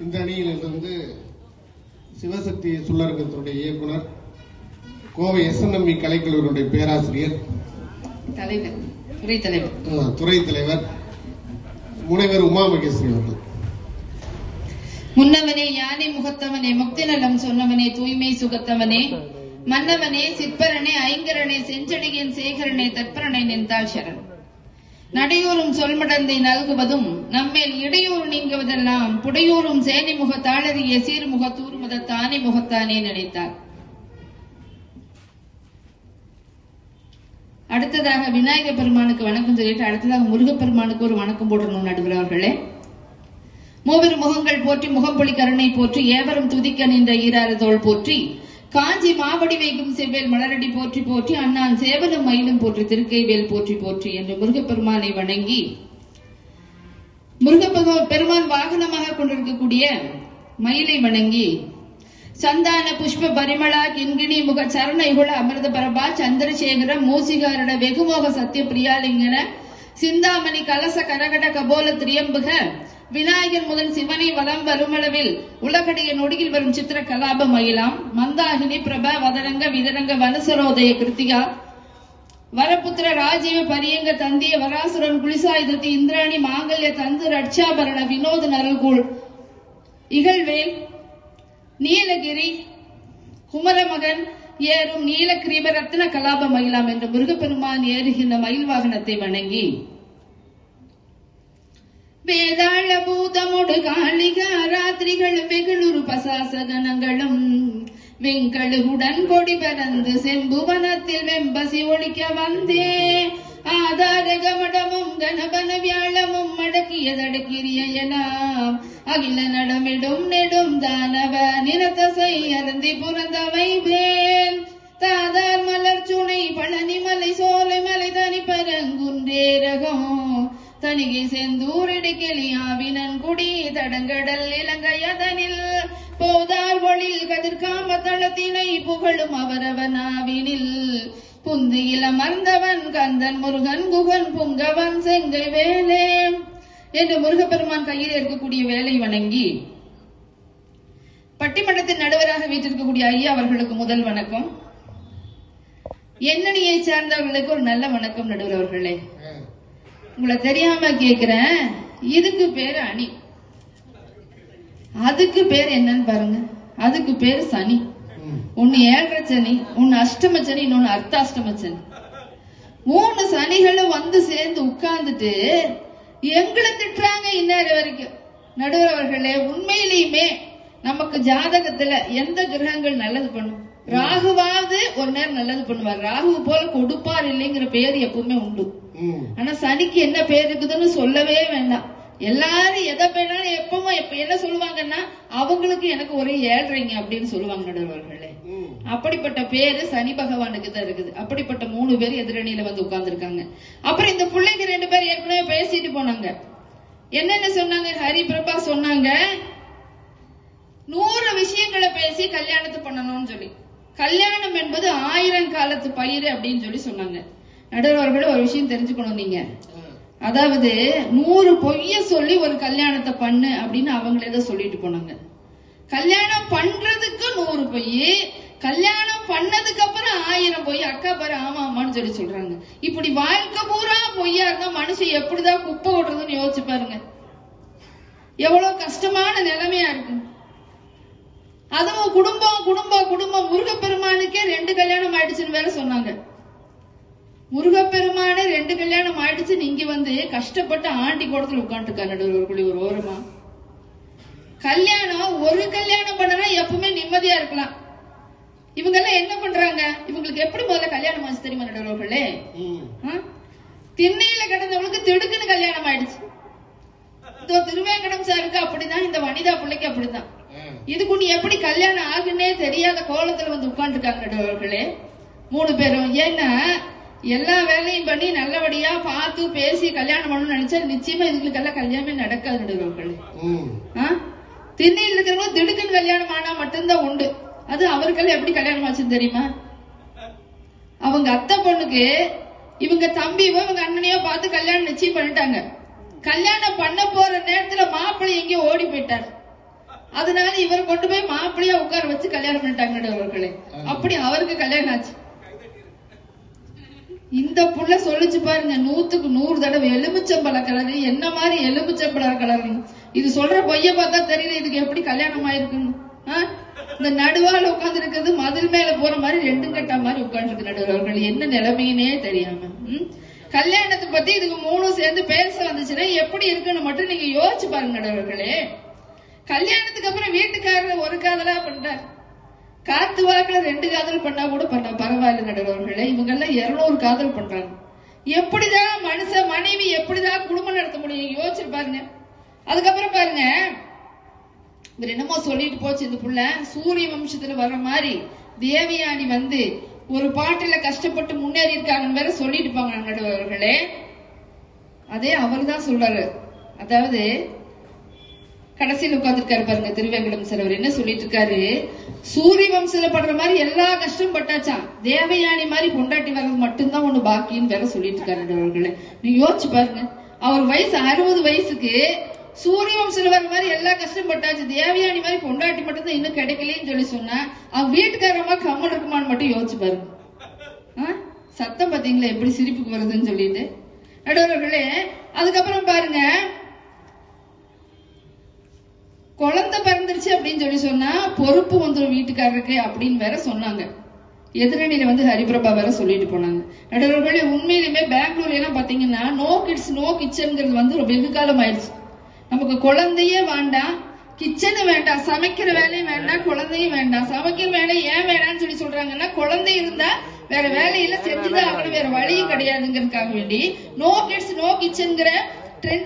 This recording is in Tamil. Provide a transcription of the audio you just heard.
இந்த அணியிலிருந்து சிவசக்தி சுள்ளரங்கத்தினுடைய இயக்குனர், கோவை SNMV கலைக்கல்லூரியுடைய பேராசிரியர், துறை தலைவர் முனைவர் உமா மகேஸ்வரி அவர்கள். முன்னவனே யானை முகத்தவனே முக்தி நலம் சொன்னவனே தூய்மை சுகத்தவனே மன்னவனே சிற்பரனே ஐங்கரனே செஞ்சடியின் சேகரனே தற்பரனை நின்றாள் சரண். நடையூரும் சொல்மடந்தை நல்குவதும் நம்மேல் இடையூறு நீங்குவதெல்லாம் புடையூரும் சேனை முகத்தாளறிய சீர்முக தூர்முத தானே முகத்தானே நினைத்தார். அடுத்ததாக விநாயக பெருமானுக்கு வணக்கம் சொல்லிட்டு அடுத்ததாக முருகப்பெருமானுக்கு ஒரு வணக்கம் போடணும் நடுவர் அவர்களே. மூவிரு முகங்கள் போற்றி முகம்பொழி கருணை போற்றி ஏவரும் துதிக்க நின்ற ஈராறு தோள் போற்றி காஞ்சி மாவடி வைக்கும் செவ்வேல் மலரடி போற்றி போற்றி அண்ணான் சேவலும் மயிலும் போற்றி திருக்கைவேல் போற்றி போற்றி என்று முருகப்பெருமானை வணங்கி, முருகப்பெருமான் வாகனமாக கொண்டிருக்கக்கூடிய மயிலை வணங்கி, சந்தான புஷ்ப பரிமளா கிண்கிணி முக சரண இகுல அமிர்த பரபா சந்திரசேகர மூசிகாரட வெகுமோக சத்திய பிரியாலிங்கன சிந்தாமணி கலச கரகட கபோல திரியம்புக விநாயகர் முதன் சிவனை வலம் வருமளவில் உலகடைய நொடியில் வரும் சித்திர கலாப மயிலாம் மந்தாகினி பிரபா வதரங்க விதரங்க வனசரோதய கிருத்திகா வரபுத்திர ராஜீவ பரியங்க தந்திய வராசுரன் குளிசாயுதத்தி இந்திராணி மாங்கல்ய தந்து ரட்சாபரண வினோத நரல்கூழ் இகழ்வேல் நீலகிரி குமரமகன் ஏறும் நீல கிரீப ரத்ன கலாப மயிலாம் என்று முருகப்பெருமான் ஏறுகின்ற மயில் வாகனத்தை வணங்கி, வேதாள பூதமுடு காளிகா ராத்திரிகள் வெகுளுரு பசாசகனங்களும் வெங்கழுகுடன் கொடி பறந்து செம்புவனத்தில் வெம்பசி ஒழிக்க வந்தே ஆதாரகமடமும் கணபன வியாழமும் மடக்கியதடக்கிரியனாம் அகில நடமிடும் நெடும் தானவ நிறத்தசை அருந்தி புறந்தவை வேல் தாதார் மலர் சுனை பழனி மலை சோலை மலை தனி பரங்குன்றேரகம் தனிகை செந்தூரிடுக்கெளியாவினன் குடி தடங்கடல் இலங்கையதனில் போதார் ஒளில் கதிர்காம தளத்தினை புகழும் அவரவனாவினில் புந்தியில் அமர்ந்தவன் கந்தன் முருகன் குகன் புங்கவன் செங்கை வேலே என்று முருகப்பெருமான் கையில் இருக்கக்கூடிய வேலை வணங்கி, பட்டிமன்றத்தின் நடுவராக வீட்டிருக்கக்கூடிய ஐயா அவர்களுக்கு முதல் வணக்கம். எண்ணணியை சார்ந்தவர்களுக்கு ஒரு நல்ல வணக்கம் நடுவர் அவர்களே. உங்களை தெரியாம கேக்குறேன், இதுக்கு பேரு அணி, அதுக்கு பேர் என்னன்னு பாருங்க. அதுக்கு பேரு சனி. ஒன்னு ஏழரை சனி, ஒன்னு அஷ்டம சனி, இன்னொன்னு அர்த்தாஷ்டம சனி. 3 சனிகளும் வந்து சேர்ந்து உட்கார்ந்துட்டு எங்களை திட்டுறாங்க இந்நேரம் வரைக்கும். நடுவர் அவர்களே, உண்மையிலேயுமே நமக்கு ஜாதகத்துல எந்த கிரகங்கள் நல்லது பண்ணும்? ராகுவாவது ஒரு நேரம் நல்லது பண்ணுவார். ராகு போல கொடுப்பார் இல்லைங்கிற பேர் எப்பவுமே உண்டு. ஆனா சனிக்கு என்ன பேர் இருக்குதுன்னு சொல்லவே வேண்டாம். எல்லாரும் எதை பேனாலும் எப்பவும் என்ன சொல்லுவாங்கன்னா, அவங்களுக்கு எனக்கு ஒரே ஏழ்றீங்க அப்படின்னு சொல்லுவாங்க நடுவர்களே. அப்படிப்பட்ட பேரு சனி பகவானுக்கு தான் இருக்குது. அப்படிப்பட்ட 3 பேர் எதிரணியில வந்து உட்கார்ந்து இருக்காங்க. அப்புறம் இந்த பிள்ளைங்க 2 பேர் ஏற்கனவே பேசிட்டு போனாங்க. என்னென்ன சொன்னாங்க? ஹரி பிரபா சொன்னாங்க 100 விஷயங்களை பேசி கல்யாணத்தை பண்ணணும்னு சொல்லி. கல்யாணம் என்பது 1000 காலத்து பயிர் அப்படின்னு சொல்லி சொன்னாங்க. நடுவர்கள் ஒரு விஷயம் தெரிஞ்சுக்கணும் நீங்க. அதாவது 100 பொய்ய சொல்லி ஒரு கல்யாணத்தை பண்ணு அப்படின்னு அவங்களே தான் சொல்லிட்டு போனாங்க. கல்யாணம் பண்றதுக்கு 100 பொய், கல்யாணம் பண்ணதுக்கு அப்புறம் 1000 பொய். அக்கா பாரு ஆமா ஆமான்னு சொல்லி சொல்றாங்க. இப்படி வாழ்க்கை பூரா பொய்யா இருந்தா மனுஷன் எப்படிதான் குப்பை ஓடுறதுன்னு யோசிச்சு பாருங்க. எவ்வளவு கஷ்டமான நிலைமையா இருக்கு. அதுவும் குடும்பம் குடும்பம் குடும்பம். முருகப்பெருமானுக்கே 2 கல்யாணம் ஆயிடுச்சுன்னு வேற சொன்னாங்க. முருகப்பெருமானே 2 கல்யாணம் ஆயிடுச்சு. நீங்க வந்து கஷ்டப்பட்டு ஆண்டி கோடத்துல உட்காந்துருக்கா நடுவர்களே ஒரு ஓரமா. கல்யாணம் ஒரு கல்யாணம் பண்ணனா எப்பவுமே நிம்மதியா இருக்கலாம். இவங்க எல்லாம் என்ன பண்றாங்க? இவங்களுக்கு எப்படி முதல்ல கல்யாணம் ஆச்சு தெரியுமா நடுவர்களே? திண்ணையில கிடந்தவங்களுக்கு திடுக்குன்னு கல்யாணம் ஆயிடுச்சு. திருவேங்கடம் சாருக்கு அப்படிதான், இந்த வனிதா பிள்ளைக்கு அப்படிதான். இதுக்கு நீ எப்படி கல்யாணம் ஆகுன்னே தெரியாத கோலத்துல வந்து உட்காந்துருக்காங்க நடுவர்களே 3 பேரும். ஏன்னா எல்லா வேலையும் பண்ணி நல்லபடியா பார்த்து பேசி கல்யாணம் பண்ணணும்னு நினைச்சா நிச்சயமா இதுகளுக்கெல்லாம் கல்யாணமே நடக்காது நடுவர்களே. திண்ணையில் இருக்கிறவங்க திடுக்குன்னு கல்யாணம் ஆனா மட்டும்தான் உண்டு. அது அவருக்கெல்லாம் எப்படி கல்யாணம் ஆச்சுன்னு தெரியுமா? அவங்க அத்தை பொண்ணுக்கு இவங்க தம்பியோ இவங்க அண்ணனையோ பார்த்து கல்யாணம் நிச்சயம் பண்ணிட்டாங்க. கல்யாணம் பண்ண போற நேரத்துல மாப்பிள்ளை எங்கேயோ ஓடி போயிட்டார். அதனால இவர் கொண்டு போய் மாப்பிள்ளையா உட்கார வச்சு கல்யாணம் பண்ணிட்டாங்க அவர்களே. அப்படி அவருக்கு கல்யாணம் ஆச்சு. இந்த புள்ள சொல்லிச்சு பாருங்க, 100க்கு 100 தடவை எலுமிச்சம்பழ கலரு, என்ன மாதிரி எலுமிச்சம்பழ கலர். இது சொல்ற பொய்ய பார்த்தா தெரியல இதுக்கு எப்படி கல்யாணம் ஆயிருக்குன்னு. இந்த நடுவால உட்கார்ந்து இருக்கிறது மதில் மேல போற மாதிரி 2 கட்டா மாதிரி உட்கார்ந்து இருக்கு நடுவர்கள். என்ன நிலைமையினே தெரியாம கல்யாணத்தை பத்தி இதுக்கு 3 சேர்ந்து பேச வந்துச்சுன்னா எப்படி இருக்குன்னு மட்டும் நீங்க யோசிச்சு பாருங்க நடுவர்களே. கல்யாணத்துக்கு அப்புறம் வீட்டுக்காரர் ஒரு காதலா பண்றார், காத்து வாக்குல 2 காதல் பண்ணா கூட பரவாயில்ல நடுவர்களே. இவங்க எல்லாம் 200 காதல் பண்றாங்க. எப்படிதான் மனுஷன் மனைவி எப்படிதான் குடும்பம் நடத்த முடியும் யோசிச்சு பாருங்க. அதுக்கப்புறம் பாருங்க, இவர் என்னமோ சொல்லிட்டு போச்சு இந்த புள்ள, சூரிய வம்சத்துல வர்ற மாதிரி தேவயானி வந்து ஒரு பாட்டுல கஷ்டப்பட்டு முன்னேறி இருக்காங்கன்னு வேற சொல்லிட்டு போங்க நடுவர்களே. அதே அவர் தான் சொல்றாரு. அதாவது கடைசியில் உட்கார்ந்துருக்காரு பாருங்க திருவேங்கடம் சார். அவர் என்ன சொல்லிட்டு இருக்காரு, சூரிய வம்சத்துல படுற மாதிரி எல்லா கஷ்டம் பட்டாச்சான், தேவயானி மாதிரி பொண்டாட்டி வர்றது மட்டும்தான் ஒண்ணு பாக்கின்னு வேற சொல்லிட்டு இருக்காரு நடுவர்களே. நீங்க யோசிச்சு பாருங்க, அவர் வயசு 60 வயசுக்கு சூரிய வம்சத்துல வர்ற மாதிரி எல்லா கஷ்டம் பட்டாச்சு, தேவயானி மாதிரி பொண்டாட்டி மட்டும் தான் இன்னும் கிடைக்கலன்னு சொல்லி சொன்னா அவன் வீட்டுக்காரமா கம்மல் இருக்குமான்னு மட்டும் யோசிச்சு பாருங்க. சத்தம் பாத்தீங்களா எப்படி சிரிப்புக்கு வருதுன்னு சொல்லிட்டு நடுவர்களே. அதுக்கப்புறம் பாருங்க, குழந்தை பிறந்துருச்சு அப்படின்னு சொல்லி சொன்னா பொறுப்பு வந்துடும் வீட்டுக்காரருக்கு அப்படின்னு வேற சொன்னாங்க. எதிரணியில வந்து ஹரிபிரபா வேற சொல்லிட்டு போனாங்க நடுவர்களே. உண்மையிலுமே பெங்களூர்ல எல்லாம் பாத்தீங்கன்னா நோ கிட்ஸ் நோ கிச்சன்ங்கிறது வந்து ஒரு வெகு காலம் ஆயிடுச்சு. நமக்கு குழந்தையே வேண்டாம், கிச்சனு வேண்டாம், சமைக்கிற வேலையும் வேண்டாம், குழந்தையும் வேண்டாம். சமைக்கிற வேலை ஏன் வேண்டாம்னு சொல்லி சொல்றாங்கன்னா, குழந்தை இருந்தா வேற வேலையில செஞ்சுதான் ஆகணும், வேற வழியும் கிடையாதுங்கிறதுக்காக வேண்டி நோ கிட்ஸ் நோ கிச்சன்ங்கிற ட்ரெண்ட்